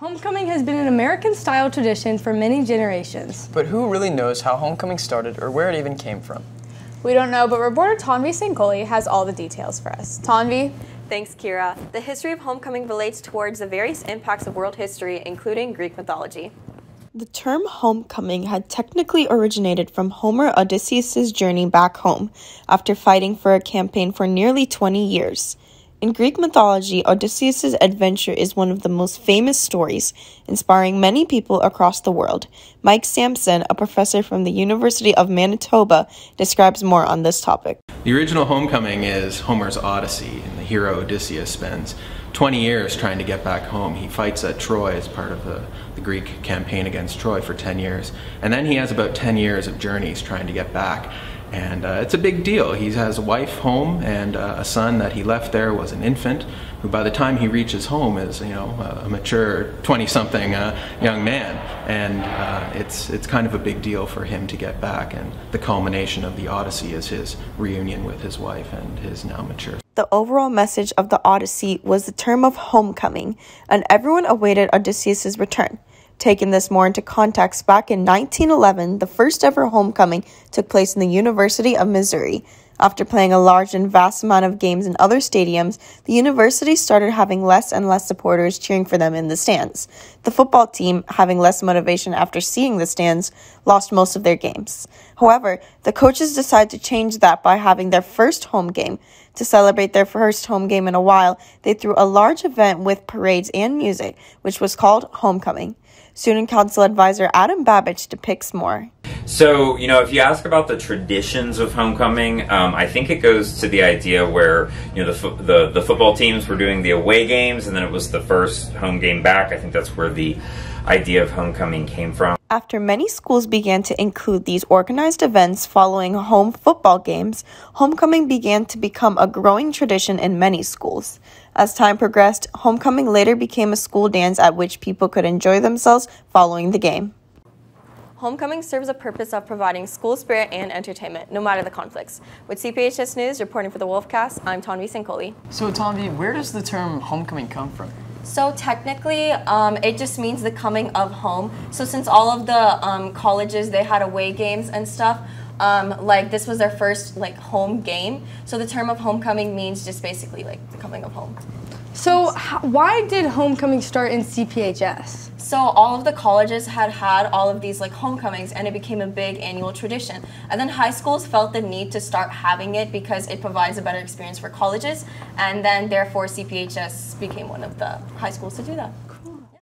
Homecoming has been an American-style tradition for many generations. But who really knows how homecoming started or where it even came from? We don't know, but reporter Tanvi Sankoli has all the details for us. Tanvi? Thanks, Kira. The history of homecoming relates towards the various impacts of world history, including Greek mythology. The term homecoming had technically originated from Homer Odysseus' journey back home after fighting for a campaign for nearly 20 years. In Greek mythology, Odysseus' adventure is one of the most famous stories, inspiring many people across the world. Mike Sampson, a professor from the University of Manitoba, describes more on this topic. The original homecoming is Homer's Odyssey, and the hero Odysseus spends 20 years trying to get back home. He fights at Troy as part of the Greek campaign against Troy for 10 years. And then he has about 10 years of journeys trying to get back. And it's a big deal. He has a wife home and a son that he left there was an infant, who by the time he reaches home is, a mature 20-something young man. And it's kind of a big deal for him to get back. And the culmination of the Odyssey is his reunion with his wife and his now mature. The overall message of the Odyssey was the term of homecoming, and everyone awaited Odysseus' return. Taking this more into context, back in 1911, the first ever homecoming took place in the University of Missouri. After playing a large and vast amount of games in other stadiums, the university started having less and less supporters cheering for them in the stands. The football team, having less motivation after seeing the stands, lost most of their games. However, the coaches decided to change that by having their first home game. To celebrate their first home game in a while, they threw a large event with parades and music, which was called Homecoming. Student Council Advisor Adam Babbage depicts more. So, if you ask about the traditions of homecoming, I think it goes to the idea where, the football teams were doing the away games, and then it was the first home game back. I think that's where the idea of homecoming came from. After many schools began to include these organized events following home football games, homecoming began to become a growing tradition in many schools. As time progressed, homecoming later became a school dance at which people could enjoy themselves following the game. Homecoming serves a purpose of providing school spirit and entertainment, no matter the conflicts. With CPHS News, reporting for the Wolfcast, I'm Tanvi Sankoli. So Tanvi, where does the term homecoming come from? So technically, it just means the coming of home. So since all of the colleges, they had away games and stuff, this was their first home game. So the term of homecoming means just basically the coming of home. So why did homecoming start in CPHS? So all of the colleges had all of these homecomings, and it became a big annual tradition. And then high schools felt the need to start having it because it provides a better experience for colleges, and then therefore CPHS became one of the high schools to do that.